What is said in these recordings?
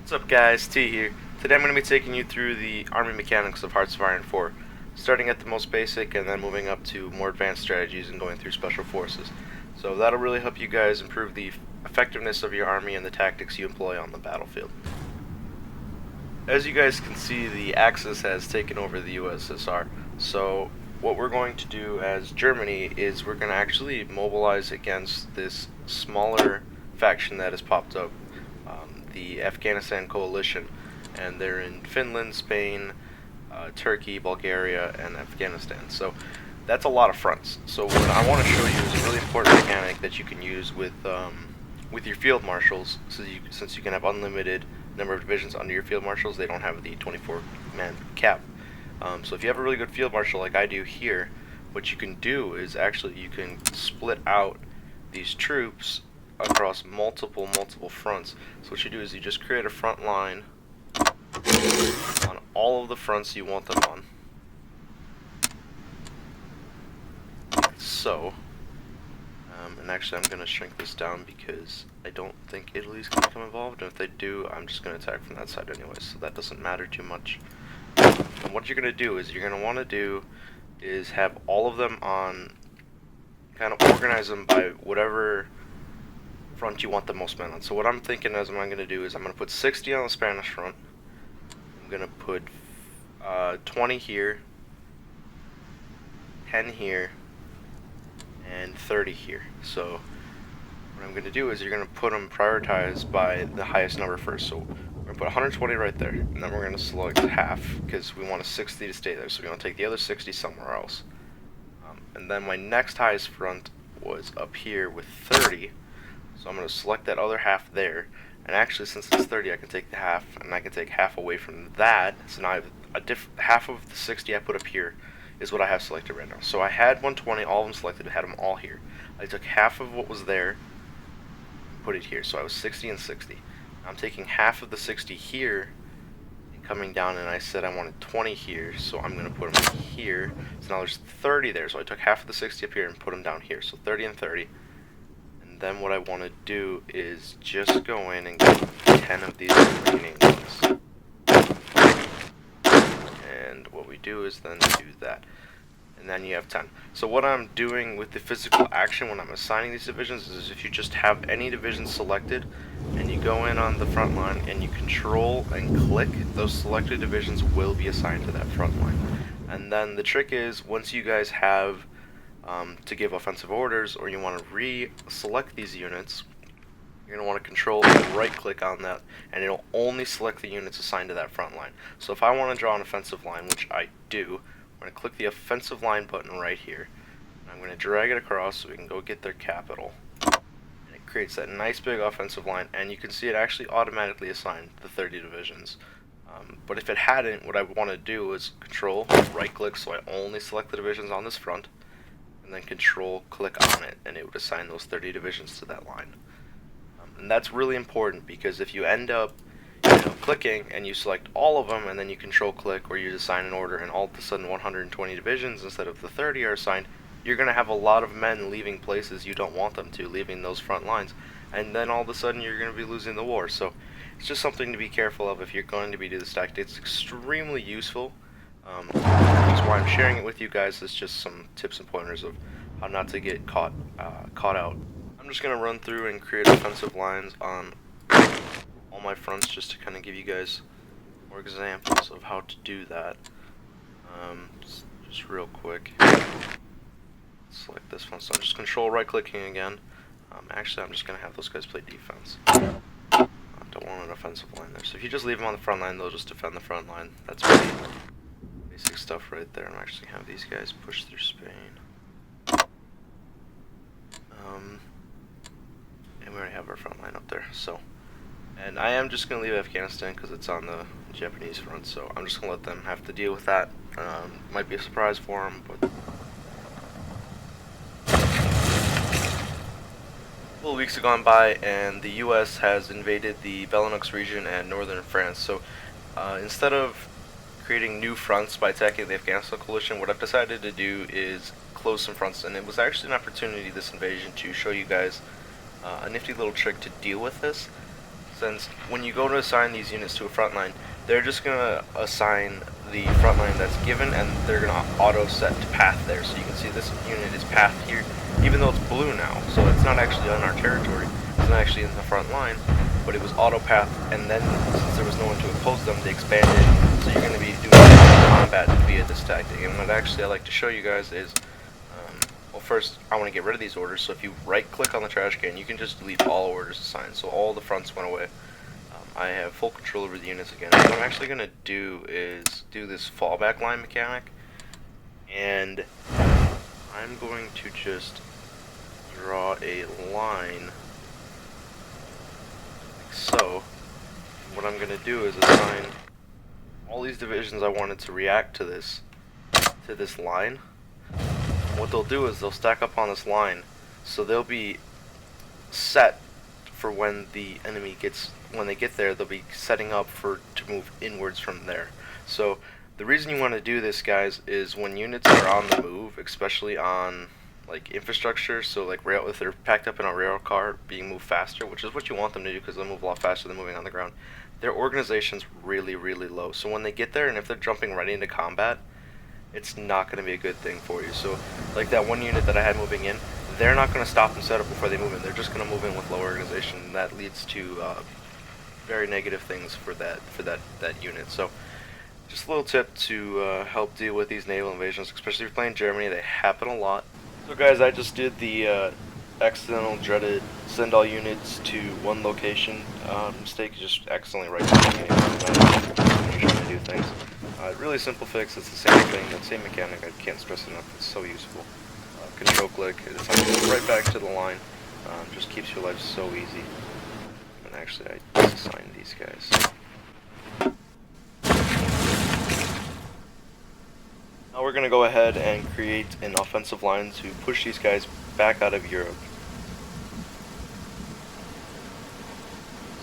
What's up guys, T here. Today I'm going to be taking you through the Army mechanics of Hearts of Iron 4, starting at the most basic and then moving up to more advanced strategies and going through special forces. So that'll really help you guys improve the effectiveness of your army and the tactics you employ on the battlefield. As you guys can see, the Axis has taken over the USSR, so what we're going to do as Germany is we're going to actually mobilize against this smaller faction that has popped up, the Afghanistan coalition, and they're in Finland, Spain, Turkey, Bulgaria, and Afghanistan. So that's a lot of fronts. So what I want to show you is a really important mechanic that you can use with your field marshals. So since you can have unlimited number of divisions under your field marshals, they don't have the 24-man cap. So if you have a really good field marshal like I do here, what you can do is actually you can split out these troops across multiple fronts. So what you do is you just create a front line on all of the fronts you want them on. So, and actually I'm going to shrink this down because I don't think Italy's going to become involved, and if they do, I'm just going to attack from that side anyways, so that doesn't matter too much. And what you're going to do is you're going to want to do is have all of them on, kind of organize them by whatever front you want the most men on. So what I'm thinking is what I'm going to do is I'm going to put 60 on the Spanish front, I'm going to put 20 here, 10 here, and 30 here. So what I'm going to do is you're going to put them prioritized by the highest number first. So we're going to put 120 right there, and then we're going to select half because we want a 60 to stay there, so we want to take the other 60 somewhere else. And then my next highest front was up here with 30, so I'm going to select that other half there, and actually since it's 30 I can take the half, and I can take half away from that, so now I have half of the 60 I put up here is what I have selected right now. So I had 120, all of them selected, I had them all here. I took half of what was there, put it here, so I was 60 and 60. I'm taking half of the 60 here, and coming down, and I said I wanted 20 here, so I'm going to put them here. So now there's 30 there, so I took half of the 60 up here and put them down here, so 30 and 30. And then what I want to do is just go in and get 10 of these remaining ones. And what we do is then do that. And then you have 10. So what I'm doing with the physical action when I'm assigning these divisions is if you just have any division selected and you go in on the front line and you control and click, those selected divisions will be assigned to that front line. And then the trick is once you guys have to give offensive orders, or you want to re-select these units, you're going to want to control and right click on that, and it'll only select the units assigned to that front line. So if I want to draw an offensive line, which I do, I'm going to click the offensive line button right here, and I'm going to drag it across so we can go get their capital, and it creates that nice big offensive line, and you can see it actually automatically assigned the 30 divisions. But if it hadn't, what I want to do is control right click so I only select the divisions on this front, and then control click on it, and it would assign those 30 divisions to that line. And that's really important because if you end up clicking and you select all of them and then you control click or you assign an order and all of a sudden 120 divisions instead of the 30 are assigned, you're going to have a lot of men leaving places you don't want them to, leaving those front lines, and then all of a sudden you're going to be losing the war. So it's just something to be careful of if you're going to be doing this tactic. It's extremely useful. That's why I'm sharing it with you guys. It's just some tips and pointers of how not to get caught out. I'm just going to run through and create offensive lines on all my fronts just to kind of give you guys more examples of how to do that. Just real quick. Select this one. So I'm just control right clicking again. Actually, I'm just going to have those guys play defense. I don't want an offensive line there. So if you just leave them on the front line, they'll just defend the front line. That's pretty basic stuff right there. I'm actually going to have these guys push through Spain. And we already have our front line up there. So, and I am just going to leave Afghanistan because it's on the Japanese front. So I'm just going to let them have to deal with that. Might be a surprise for them, but a couple of weeks have gone by and the US has invaded the Benelux region and northern France. So instead of creating new fronts by attacking the Afghanistan coalition, what I've decided to do is close some fronts, and it was actually an opportunity, this invasion, to show you guys a nifty little trick to deal with this. since when you go to assign these units to a front line, they're just gonna assign the front line that's given, and they're gonna auto set to path there. So you can see this unit is path here, even though it's blue now. So it's not actually on our territory. It's not actually in the front line, but it was auto path. And then since there was no one to oppose them, they expanded. So you're gonna be doing combat via this tactic. And what actually I like to show you guys is, well, first I want to get rid of these orders. So if you right click on the trash can, you can just delete all orders assigned. So all the fronts went away. I have full control over the units again. What I'm actually going to do is do this fallback line mechanic, and I'm going to just draw a line like so. What I'm going to do is assign all these divisions I wanted to react to this line. What they'll do is they'll stack up on this line, so they'll be set for when the enemy when they get there, they'll be setting up to move inwards from there. So the reason you want to do this, guys, is when units are on the move, especially on like infrastructure, so like rail, if they're packed up in a rail car being moved faster, which is what you want them to do because they'll move a lot faster than moving on the ground, their organization's really low. So when they get there, and if they're jumping right into combat, it's not going to be a good thing for you. So like that one unit that I had moving in, they're not going to stop and set up before they move in. They're just going to move in with low organization, and that leads to very negative things for that unit. So just a little tip to help deal with these naval invasions, especially if you're playing Germany. They happen a lot. So guys, I just did the accidental dreaded send all units to one location mistake. Just accidentally right clicking when you're trying to do things. Really simple fix. It's the same thing, the same mechanic. I can't stress it enough. It's so useful. Control click, it's right back to the line. Just keeps your life so easy. And actually, I just assigned these guys. Now we're going to go ahead and create an offensive line to push these guys back out of Europe.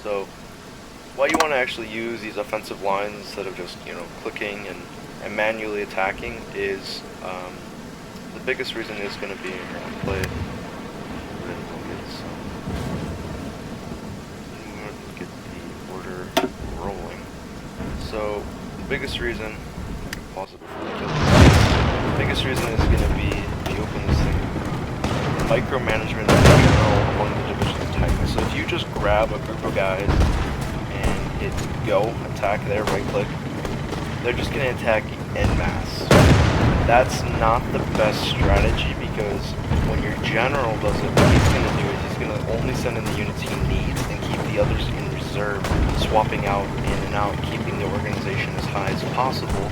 So, why you want to actually use these offensive lines instead of just, clicking and manually attacking is, the biggest reason is going to be play. Get the order rolling. So the biggest reason, pause it before I kill it. The biggest reason is going to be if you open this thing, micromanagement in general among the divisions tactics. So if you just grab a group of guys and hit go, attack there, right click, they're just going to attack en masse. That's not the best strategy, because when your general does it, what he's going to do is he's going to only send in the units he needs and keep the others in reserve, swapping out in and out, keeping the organization as high as possible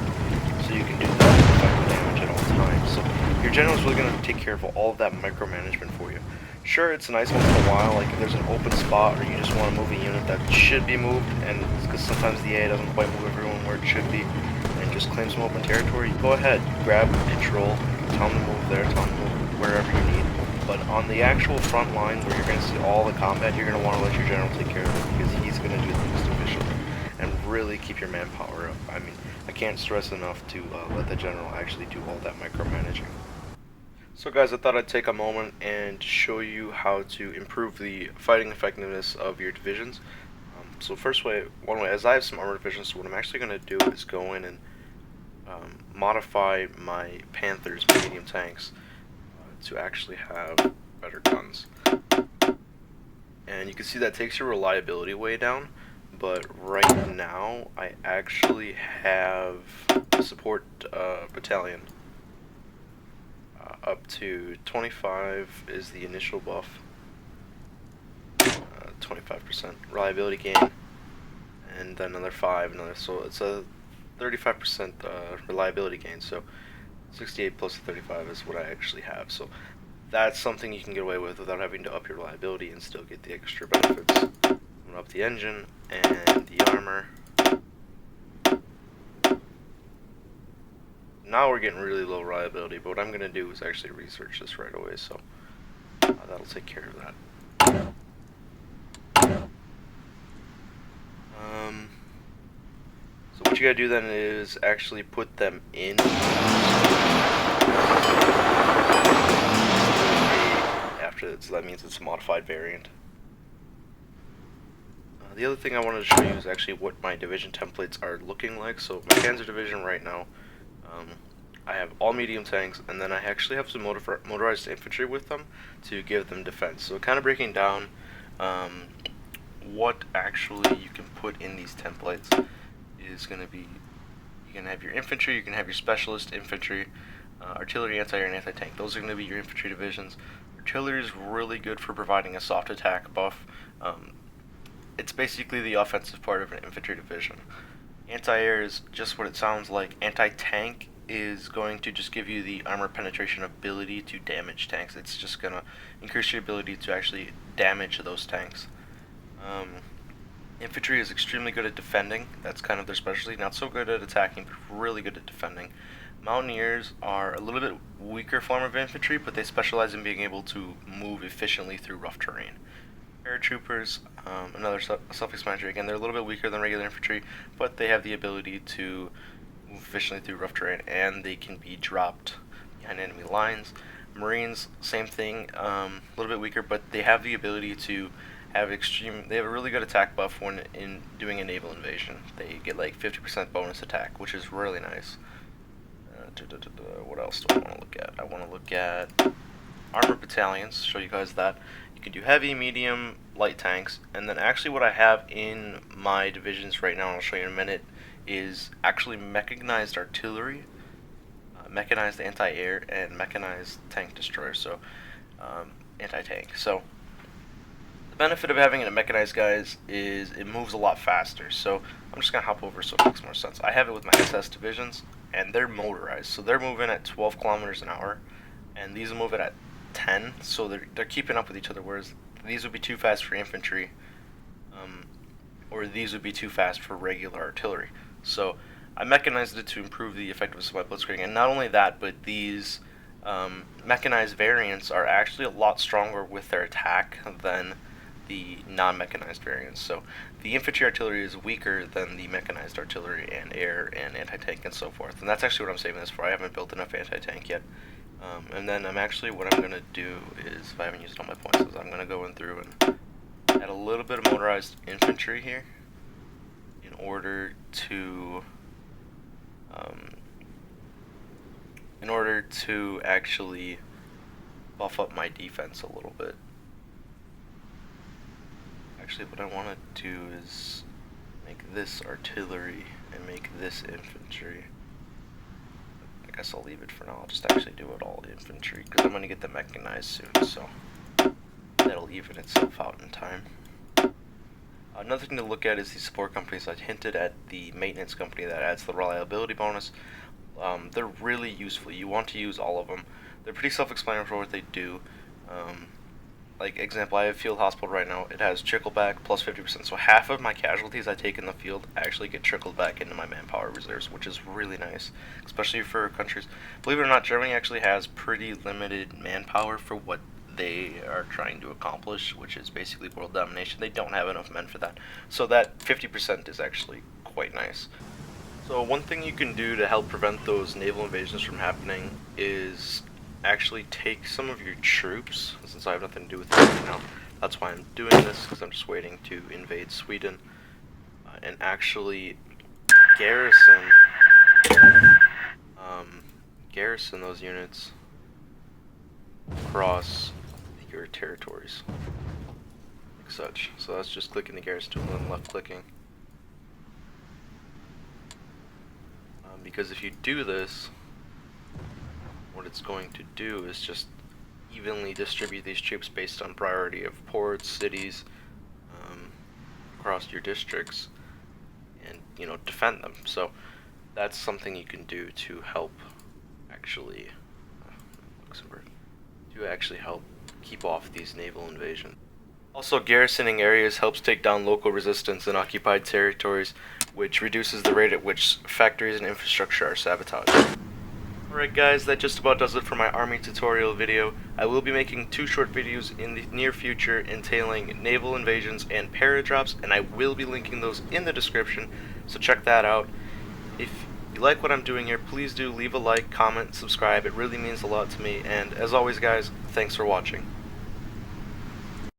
so you can do the most effective damage at all times. So your general is really going to take care of all of that micromanagement for you. Sure, it's nice once in a while, like if there's an open spot or you just want to move a unit that should be moved, and because sometimes the AA doesn't quite move everyone where it should be, just claim some open territory, go ahead, grab control, tell them to move there, tell them to move wherever you need. But on the actual front line where you're going to see all the combat, you're going to want to let your general take care of it, because he's going to do the most efficiently and really keep your manpower up. I mean, I can't stress enough to let the general actually do all that micromanaging. So guys, I thought I'd take a moment and show you how to improve the fighting effectiveness of your divisions. So one way, as I have some armored divisions, so what I'm actually going to do is go in and modify my Panthers, my medium tanks, to actually have better guns. And you can see that takes your reliability way down, but right now I actually have a support battalion. Up to 25 is the initial buff, 25% reliability gain, and then another 5, so it's a 35% reliability gain. So 68 plus 35 is what I actually have. So that's something you can get away with without having to up your reliability and still get the extra benefits. I'm gonna up the engine and the armor. Now we're getting really low reliability, but what I'm gonna do is actually research this right away, so that'll take care of that. So what you gotta do then is actually put them in. After that, so that means it's a modified variant. The other thing I wanted to show you is actually what my division templates are looking like. So my Panzer division right now, I have all medium tanks, and then I actually have some motorized infantry with them to give them defense. So kind of breaking down what actually you can put in these templates is going to be, you can have your infantry, you can have your specialist infantry, artillery, anti-air, and anti-tank. Those are going to be your infantry divisions. Artillery is really good for providing a soft attack buff. It's basically the offensive part of an infantry division. Anti-air is just what it sounds like. Anti-tank is going to just give you the armor penetration ability to damage tanks. It's just going to increase your ability to actually damage those tanks. Infantry is extremely good at defending. That's kind of their specialty. Not so good at attacking, but really good at defending. Mountaineers are a little bit weaker form of infantry, but they specialize in being able to move efficiently through rough terrain. Paratroopers, another self-explanatory. Again, they're a little bit weaker than regular infantry, but they have the ability to move efficiently through rough terrain, and they can be dropped behind enemy lines. Marines, same thing, a little bit weaker, but they have the ability to have they have a really good attack buff when in doing a naval invasion. They get like 50% bonus attack, which is really nice. What else do I want to look at? I want to look at armored battalions, show you guys that. You can do heavy, medium, light tanks, and then actually what I have in my divisions right now, and I'll show you in a minute, is actually mechanized artillery, mechanized anti-air, and mechanized tank destroyer, so anti-tank. So the benefit of having a mechanized, guys, is it moves a lot faster. So I'm just going to hop over so it makes more sense. I have it with my SS divisions, and they're motorized, so they're moving at 12 kilometers an hour, and these will move it at 10, so they're keeping up with each other, whereas these would be too fast for infantry, or these would be too fast for regular artillery. So I mechanized it to improve the effectiveness of my blitzkrieg, and not only that, but these mechanized variants are actually a lot stronger with their attack than the non-mechanized variants. So the infantry artillery is weaker than the mechanized artillery and air and anti-tank and so forth, and that's actually what I'm saving this for. I haven't built enough anti-tank yet. And then what I'm going to do is, if I haven't used all my points, is I'm going to go in through and add a little bit of motorized infantry here in order to actually buff up my defense a little bit. Actually, what I want to do is make this artillery and make this infantry. I guess I'll leave it for now. I'll just actually do it all infantry because I'm going to get the mechanized soon, so that'll even itself out in time. Another thing to look at is the support companies. I hinted at the maintenance company that adds the reliability bonus. They're really useful. You want to use all of them. They're pretty self-explanatory for what they do. Like, example, I have Field Hospital right now. It has trickle back plus 50%. So half of my casualties I take in the field actually get trickled back into my manpower reserves, which is really nice, especially for countries. Believe it or not, Germany actually has pretty limited manpower for what they are trying to accomplish, which is basically world domination. They don't have enough men for that. So that 50% is actually quite nice. So one thing you can do to help prevent those naval invasions from happening is actually take some of your troops, since I have nothing to do with it right now. That's why I'm doing this, because I'm just waiting to invade Sweden, and actually garrison those units across your territories, like such. So that's just clicking the garrison tool and then left clicking. Because if you do this, what it's going to do is just evenly distribute these troops based on priority of ports, cities, across your districts, and defend them. So that's something you can do to help actually help keep off these naval invasions. Also, garrisoning areas helps take down local resistance in occupied territories, which reduces the rate at which factories and infrastructure are sabotaged. Alright guys, that just about does it for my army tutorial video. I will be making 2 short videos in the near future entailing naval invasions and paradrops, and I will be linking those in the description, so check that out. If you like what I'm doing here, please do leave a like, comment, subscribe. It really means a lot to me, and as always guys, thanks for watching.